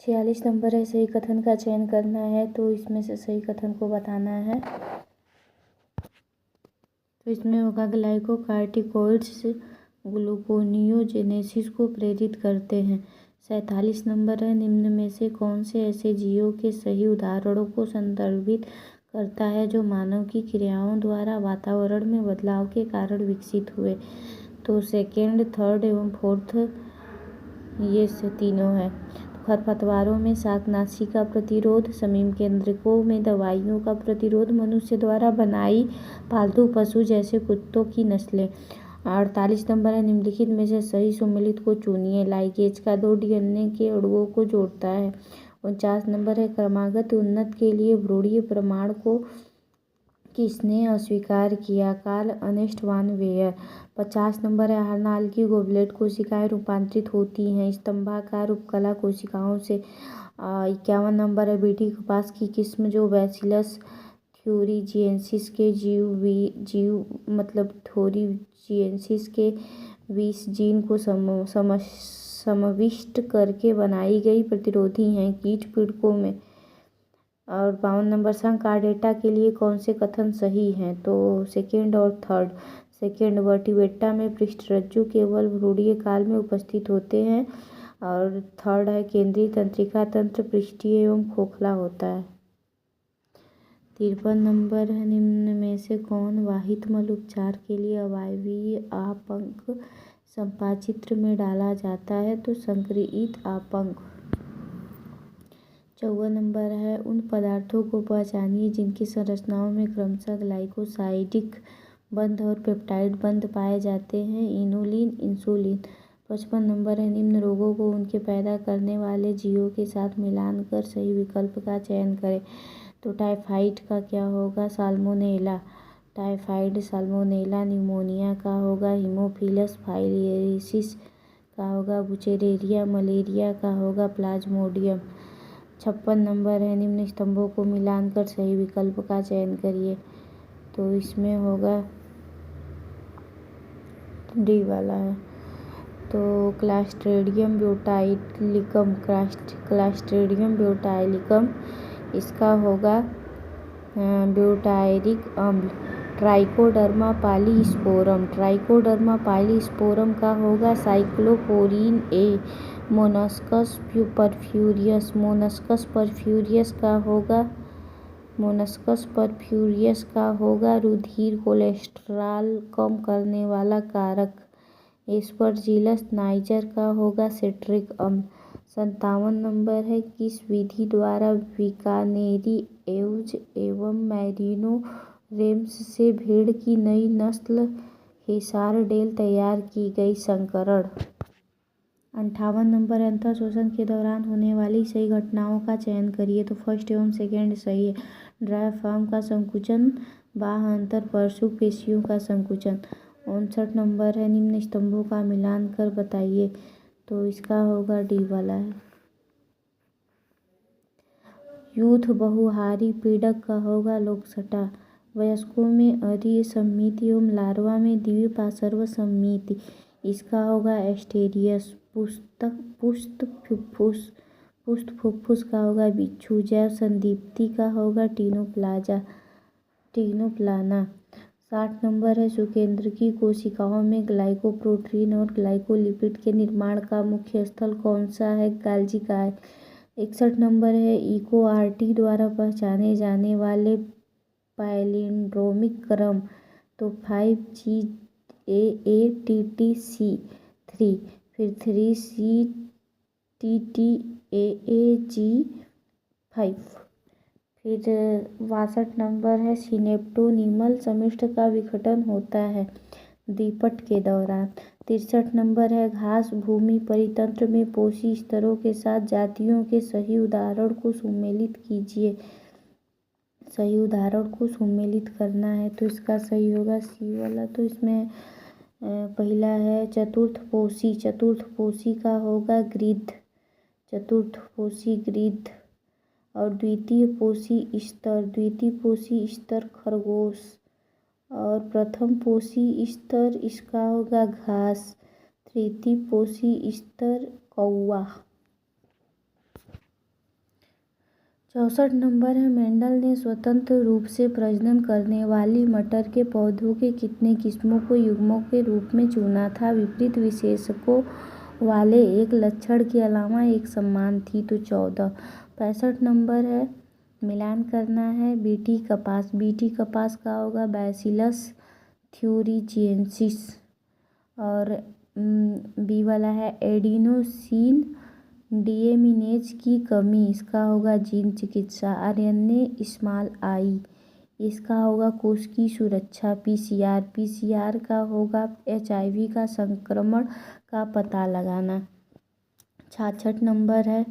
46 number है सही कथन का चयन करना है, तो इसमें से सही कथन को बताना है। तो इसमें होगा ग्लाइकोकार्टिकॉइड्स ग्लूकोनियोजेनेसिस को प्रेरित करते हैं। 47 नंबर है निम्न में से कौन से ऐसे जीवों के सही उदाहरणों को संदर्भित करता है जो मानव की क्रियाओं द्वारा वातावरण में बदलाव के कारण विकसित हुए। तो सेकेंड, थर्ड एवं फोर्थ ये से तीनों है। खरपतवारों में शाकनाशी का प्रतिरोध, समीप केंद्रकों में दवाइयों का प्रतिरोध, मनुष्य द्वारा बनाई पालतू पशु जैसे कुत्तों की नस्लें। 48 नंबर है निम्नलिखित में से सही सम्मिलित को चुनिए। लाइगेज का 2 डीएनए के अणुओं को जोड़ता है। 49 नंबर है क्रमागत उन्नत के लिए भ्रूणीय प्रमाण को किसने अस्वीकार किया? Karl Ernest von Weyer. 50 number है हार्नाल की गोबलेट कोशिकाएं रूपांतरित होती हैं स्तंभाकार उपकला कोशिकाओं से। 51 नंबर है बीटी कपास की किस्म जो बैसिलस थ्यूरिजिएंसिस के थ्यूरिजिएंसिस के 20 जीन को समाविष्ट करके बनाई गई प्रतिरोधी हैं कीट पीड़कों में। और 52 नंबर संकर डेटा के लिए कौन से कथन सही हैं? तो सेकेंड और थर्ड। सेकेंड, वर्टिब्रेटा में पृष्ठरज्जु केवल भ्रूणीय काल में उपस्थित होते हैं। और थर्ड है केंद्रीय तंत्रिका तंत्र पृष्ठीय एवं खोखला होता है। 53 नंबर है निम्न में से कौन वाहित मल उपचार के लिए अवायवीय आपंक संपाचित्र में डाला जाता है? तो संक्रियित आपंक। 54 नंबर है उन पदार्थों को पहचानिए जिनकी संरचनाओं में क्रमशः ग्लाइकोसाइडिक बंध और पेप्टाइड बंध पाए जाते हैं। Inulin, insulin. 55 नंबर है निम्न रोगों को उनके पैदा करने वाले जीवों के साथ मिलान कर सही विकल्प का चयन करें। तो टाइफाइड का क्या होगा? साल्मोनेला। Typhoid salmonella. निमोनिया का होगा हीमोफिलस फाइलियरिसिस का होगा बुचेरेरिया। मलेरिया का होगा प्लाज्मोडियम। 56 नंबर है निम्न स्तंभों को मिलान कर सही विकल्प का चयन करिए। तो इसमें होगा डी वाला है। तो क्लास्ट्रीडियम ब्यूटाइलिकम। क्लास्ट्रीडियम ब्यूटाइलिकम इसका होगा ब्यूटायरिक अम्ल। ट्राइकोडर्मा पालीस्पोरम। ट्राइकोडर्मा पालीस्पोरम का होगा साइक्लोपोरीन ए। मोनस्कस परफ्यूरियस। मोनस्कस परफ्यूरियस का होगा रुधिर कोलेस्ट्रॉल कम करने वाला कारक। एस्परजिलस नाइजर का होगा सिट्रिक अम्ल। 57 नंबर है किस विधि द्वारा बीकानेरी एव्स एवं मैरिनो रेम्स से भेड़ की नई नस्ल हिसारडेल तैयार की गई? संकरण। 58 नंबर अंतः शोषण के दौरान होने वाली सही घटनाओं का चयन करिए। तो फर्स्ट एवं सेकेंड सही है। डायाफ्राम का संकुचन, बाह्य अंतर परशु पेशियों का संकुचन। 59 नंबर है निम्न स्तंभों का मिलान कर बताइए। तो इसका होगा डी वाला है। यूथ बहुहारी पीड़क का होगा लोकसटा। वयस्कों में अरीय सममिति एवं लार्वा में द्विपार्श्व सममिति इसका होगा एस्टेरियस। पुष्ट फुफ्फुस का होगा बिच्छू। जैव संदीप्ति का होगा टीनोप्लाना। 60 नंबर है सुकेंद्रकी कोशिकाओं में ग्लाइकोप्रोटीन और ग्लाइकोलिपिड के निर्माण का मुख्य स्थल कौन सा है? गाल्जी का। 61 नंबर है इकोआरटी द्वारा पहचाने जाने वाले पैलिंड्रोमिक क्रम। तो 5GAATTC3 फिर 3CTTAAG5। फिर 62 नंबर है सिनेप्टोनीमल समिष्ट का विघटन होता है द्विपट के दौरान। 63 नंबर है घास भूमि परितंत्र में पोषी स्तरों के साथ जातियों के सही उदाहरण को सुमेलित कीजिए। सही उदाहरण को सुमेलित करना है तो इसका सही होगा सी वाला। तो इसमें पहला है चतुर्थपोशी। चतुर्थपोशी का होगा गिद्ध। चतुर्थपोशी गिद्ध। और द्वितीय पोषी स्तर खरगोश। और प्रथम पोषी स्तर इसका होगा घास। तृतीय पोषी स्तर कौवा। 64 नंबर है मेंडल ने स्वतंत्र रूप से प्रजनन करने वाली मटर के पौधों के कितने किस्मों को युग्मों के रूप में चुना था। विपरीत विशेषकों वाले एक लक्षण के अलावा एक समान थी तो 14। 65 नंबर है मिलान करना है बीटी कपास। बीटी कपास का होगा बैसिलस थ्यूरिचिएंसिस और बी वाला है एडिनोसिन डीएमिनेज की कमी, इसका होगा जीन चिकित्सा। आरएनए स्मॉल आई, इसका होगा कोश की सुरक्षा। पीसीआर, पीसीआर का होगा एचआईवी का संक्रमण का पता लगाना। 66 नंबर है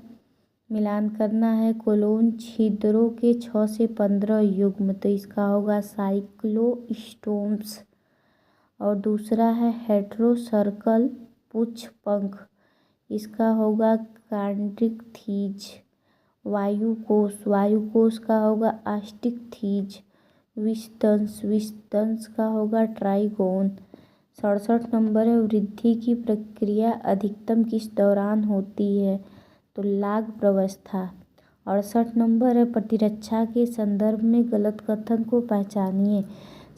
मिलान करना है कोलोन छिद्रों के 6 से 15 युग्म, तो इसका होगा साइक्लोस्टोम्स। और दूसरा है हेट्रोसर्कल पुच्छ पंख, इसका होगा कार्डिकथीज। वायुकोश, वायुकोश का होगा आस्टिकथीज। विषदंश, विषदंश का होगा ट्राइगोन। 67 नंबर है वृद्धि की प्रक्रिया अधिकतम किस दौरान होती है, तो लाग प्रवस्था। 68 नंबर है प्रतिरक्षा के संदर्भ में गलत कथन को पहचानिए।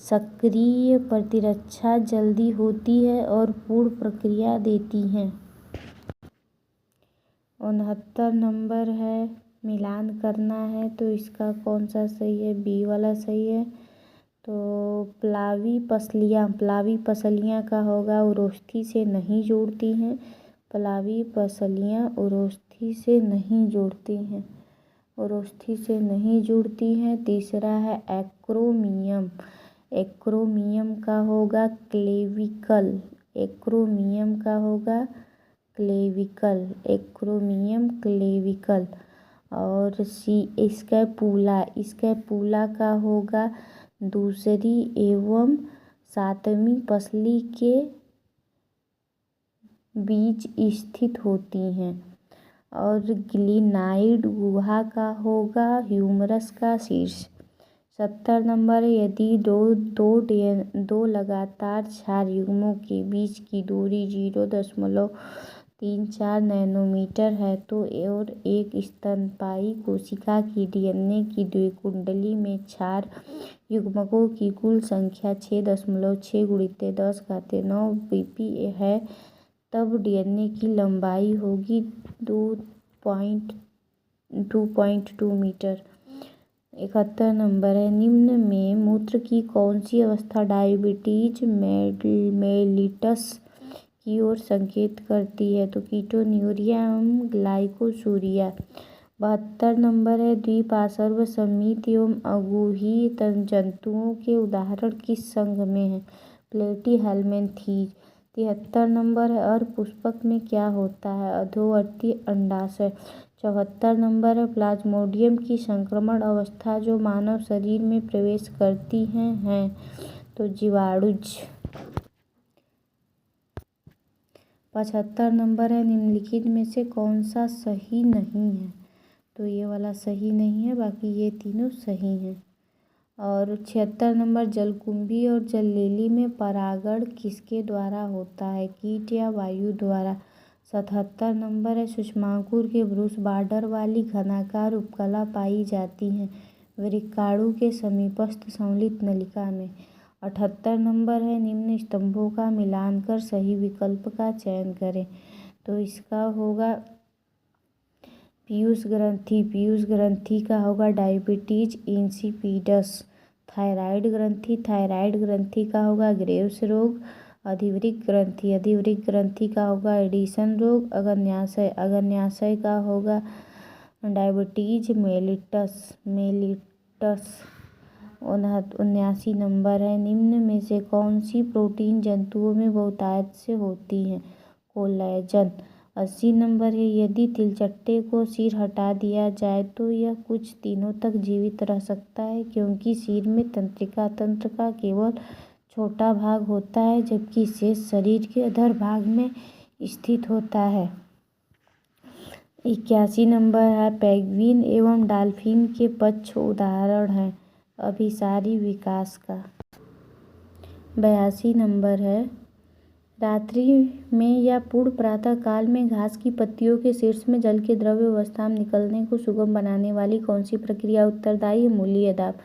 सक्रिय प्रतिरक्षा जल्दी होती है और पूर्ण प्रक्रिया देती है। 69 नंबर है मिलान करना है, तो इसका कौन सा सही है, बी वाला सही है। तो प्लावी पसलियाँ, प्लावी पसलियाँ का होगा उरोस्थी से नहीं जोड़ती हैं। प्लावी पसलियाँ उरोस्थी से नहीं जोड़ती हैं, उरोस्थी से नहीं जुड़ती हैं। तीसरा है एक्रोमियम, एक्रोमियम का होगा क्लेविकल, एक्रोमियम का होगा क्लेविकल, एक्रोमियम क्लेविकल। और सी स्कैपुला, स्कैपुला का होगा दूसरी एवं सातवीं पसली के बीच स्थित होती हैं। और ग्लिनाइड गुहा का होगा ह्यूमरस का शीर्ष। 70 नंबर यदि दो लगातार क्षार युग्मों के बीच की दूरी 0.34 नैनोमीटर है तो और एक स्तनपायी कोशिका की डीएनए की द्विकुंडली में क्षार युग्मकों की कुल संख्या 6.6 × 10⁻9 pp है, तब डीएनए की लंबाई होगी 2.2 मीटर। 71 नंबर है निम्न में मूत्र की कौन सी अवस्था डायबिटीज मेलिटस की ओर संकेत करती है, तो कीटोन्यूरिया एवं ग्लाइकोसूरिया। 72 नंबर है द्विपार्श्व सममित एवं अगुही जंतुओं के उदाहरण किस संघ में है, प्लेटीहेल्मिन्थीज। 73 नंबर है अरपुष्पक में क्या होता है, अधोवर्ती अंडाशय। 74 नंबर है प्लाज्मोडियम की संक्रमण अवस्था जो मानव शरीर में प्रवेश करती हैं तो जीवाणुज। 75 नंबर है निम्नलिखित में से कौन सा सही नहीं है, तो ये वाला सही नहीं है, बाकी ये तीनों सही हैं। और 76 नंबर जलकुंभी और जललेली में परागण किसके द्वारा होता है, कीट या वायु द्वारा। 77 नंबर है सूक्ष्मांकुर के ब्रूस बॉर्डर वाली घनाकार उपकला पाई जाती हैं वृक्काणु के समीपस्थ संवलित नलिका में। 78 नंबर है निम्न स्तंभों का मिलान कर सही विकल्प का चयन करें, तो इसका होगा पीयूष ग्रंथि, पीयूष ग्रंथि का होगा डायबिटीज इंसिपिडस। थायराइड ग्रंथि, थायराइड ग्रंथि का होगा ग्रेव्स रोग। अधिवृक्क ग्रंथि, अधिवृक्क ग्रंथि का होगा एडिसन रोग। अग्न्याशय, अग्न्याशय का होगा डायबिटीज मेलिटस, मेलिटस। 79 नंबर है निम्न में से कौन सी प्रोटीन जंतुओं में बहुतायत से होती है, कोलेजन। 80 नंबर है यदि तिलचट्टे को सिर हटा दिया जाए तो यह कुछ दिनों तक जीवित रह सकता है क्योंकि सिर में तंत्रिका तंत्र का केवल छोटा भाग होता है जबकि शेष शरीर के अधर भाग में स्थित होता है। 81 नंबर है पेंगुइन एवं डॉल्फिन के पक्ष उदाहरण है अभिसारी विकास का। 82 नंबर है रात्रि में या पूर्ण प्रातः काल में घास की पत्तियों के शीर्ष में जल के द्रव्य अवस्था में निकलने को सुगम बनाने वाली कौन सी प्रक्रिया उत्तरदायी है? मूलीय दाब।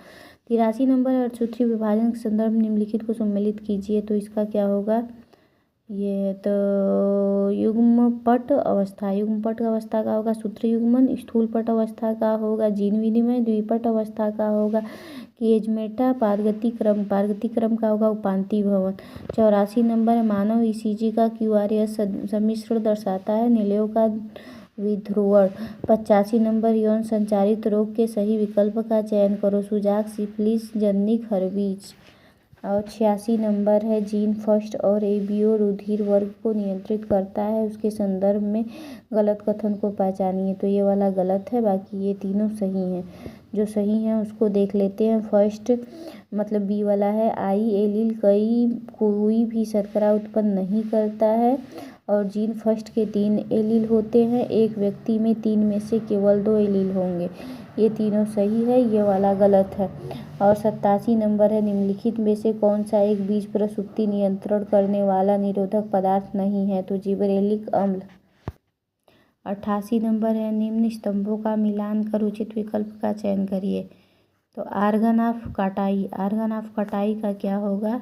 83 नंबर अर्धसूत्री विभाजन के संदर्भ में निम्नलिखित को सम्मिलित कीजिए। तो इसका क्या होगा? ये तो युग्मपट अवस्था। युग्मपट अवस्था का होगा सूत्र युग्मन। स्थूलपट अवस्था का होगा जीन विनिमय। द्विपट अवस्था का होगा किएज्मेटा। पारगति क्रम का होगा उपांति भवन। 84 नंबर मानव ईसीजी का क्यूआरएस सम्मिश्रण दर्शाता है नीलियों का विध्रुवण। 85 नंबर यौन संचारित रोग के सही विकल्प का चयन करो। सुजाक, सिफिलिस, जन्निक, हर्पीज। और 86 नंबर है जीन फर्स्ट और एबीओ रुधिर वर्ग को नियंत्रित करता है, उसके संदर्भ में गलत कथन को पहचानिए। तो ये वाला गलत है, बाकी ये तीनों सही हैं। जो सही हैं उसको देख लेते हैं। फर्स्ट मतलब बी वाला है आई एलील कोई भी शर्करा उत्पन्न नहीं करता है और जीन फर्स्ट के 3 एलील होते हैं। एक व्यक्ति में 3 में से केवल 2 एलील होंगे। ये तीनों सही है, ये वाला गलत है। और 87 नंबर है निम्नलिखित में से कौन सा एक बीज प्रसुप्ति नियंत्रण करने वाला निरोधक पदार्थ नहीं है? तो जिबरेलिक अम्ल। 88 नंबर है निम्न स्तंभों का मिलान कर उचित विकल्प का चयन करिए। तो आर्गन ऑफ कटाई। आर्गन ऑफ कटाई का क्या होगा?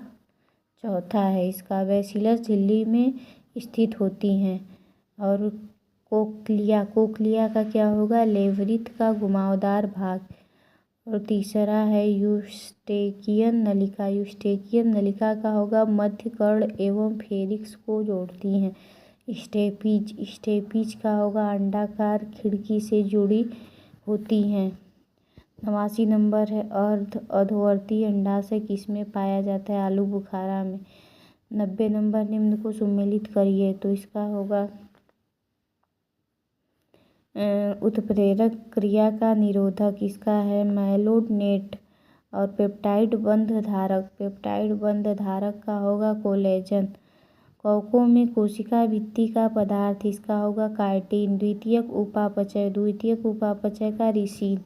चौथा है इसका। बैसिलस झिल्ली में स्थित होती हैं। और कोक्लिया का क्या होगा? लेवरिथ का घुमावदार भाग। और तीसरा है यूस्टेकियन नलिका। यूस्टेकियन नलिका का होगा मध्य कर्ण एवं फेरिक्स को जोड़ती हैं। स्टेपीज का होगा अंडाकार खिड़की से जुड़ी होती हैं। 89 नंबर है अर्ध अधोवर्ती अंडाशय किसमें पाया जाता है? आलू बुखारा में। 90 नंबर निम्न को सम्मिलित करिए। तो इसका होगा उत्प्रेरक क्रिया का निरोधक। इसका है माइलोनेट। और पेप्टाइड बंध धारक का होगा कोलेजन। कवकों में कोशिका भित्ति का पदार्थ। इसका होगा काइटिन। द्वितीयक उपापचय का रिसीन।